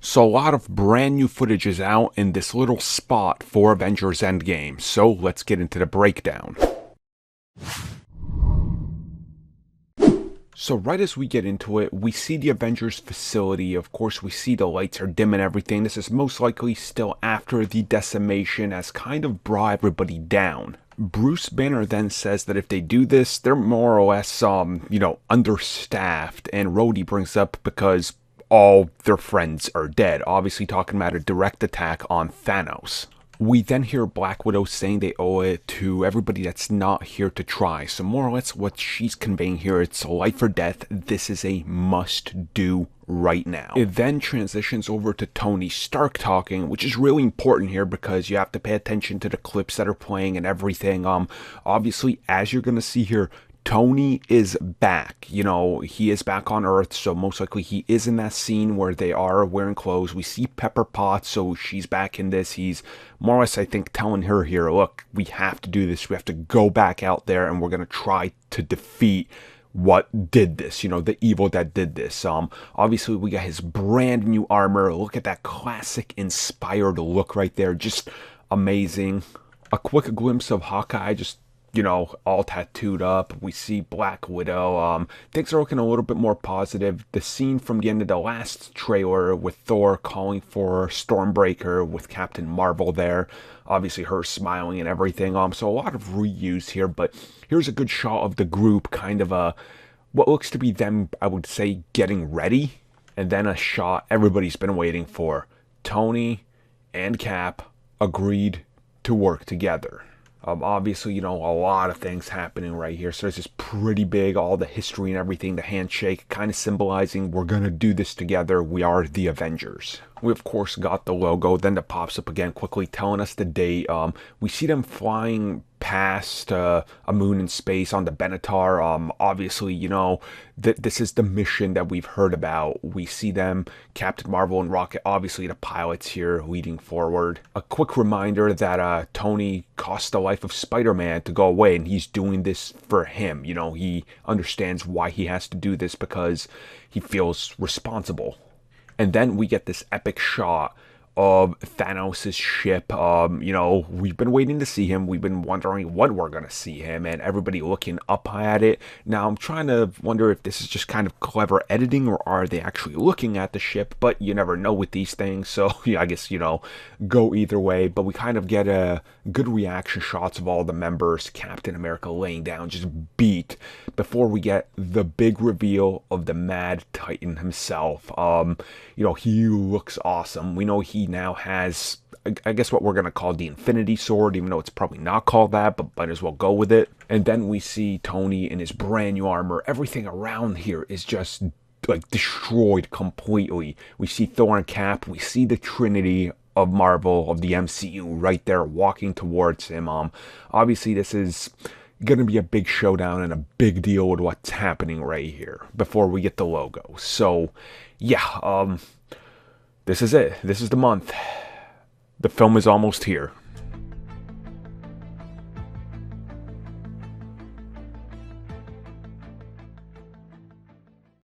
So a lot of brand new footage is out in this little spot for Avengers Endgame, so let's get into the breakdown. So right as we get into it, we see the Avengers facility. Of course, we see the lights are dim and everything. This is most likely still after the decimation has kind of brought everybody down. Bruce Banner then says that if they do this, they're more or less, understaffed. And Rhodey brings up because all their friends are dead. Obviously talking about a direct attack on Thanos. We then hear Black Widow saying they owe it to everybody that's not here to try. So more or less what she's conveying here, it's life or death. This is a must do right now. It then transitions over to Tony Stark talking, which is really important here because you have to pay attention to the clips that are playing and everything. Obviously, as you're going to see here, Tony is back. He is back on Earth, so most likely he is in that scene where they are wearing clothes. We see Pepper Potts, so she's back in this. He's more or less, I think, telling her here, look, we have to do this. We have to go back out there, and we're going to try to defeat what did this, the evil that did this. Obviously, we got his brand new armor. Look at that classic inspired look right there. Just amazing. A quick glimpse of Hawkeye, just all tattooed up. We see Black Widow. Things are looking a little bit more positive. The scene from the end of the last trailer with Thor calling for Stormbreaker with Captain Marvel there. Obviously her smiling and everything. So a lot of reuse here, but here's a good shot of the group, kind of what looks to be them, I would say, getting ready. And then a shot everybody's been waiting for. Tony and Cap agreed to work together. Obviously, a lot of things happening right here. So this is pretty big, all the history and everything, the handshake, kind of symbolizing we're going to do this together. We are the Avengers. We, of course, got the logo. Then it pops up again quickly, telling us the date. We see them flying past a moon in space on the Benatar. Obviously, that this is the mission that we've heard about. We see them, Captain Marvel and Rocket, obviously the pilots here leading forward. A quick reminder that Tony cost the life of Spider-Man to go away, and he's doing this for him. He understands why he has to do this because he feels responsible. And then we get this epic shot of Thanos' ship. We've been waiting to see him. We've been wondering when we're going to see him, and everybody looking up at it. Now, I'm trying to wonder if this is just kind of clever editing, or are they actually looking at the ship? But you never know with these things, so I guess, go either way. But we kind of get a good reaction shots of all the members, Captain America laying down, just beat, before we get the big reveal of the Mad Titan himself. He looks awesome. We know he now has, I guess, what we're going to call the Infinity Sword, even though it's probably not called that, but might as well go with it. And then we see Tony in his brand new armor. Everything around here is just destroyed completely. We see Thor and Cap. We see the Trinity of Marvel, of the MCU, right there walking towards him. Obviously, this is going to be a big showdown and a big deal with what's happening right here before we get the logo. So, yeah, this is it. This is the month. The film is almost here.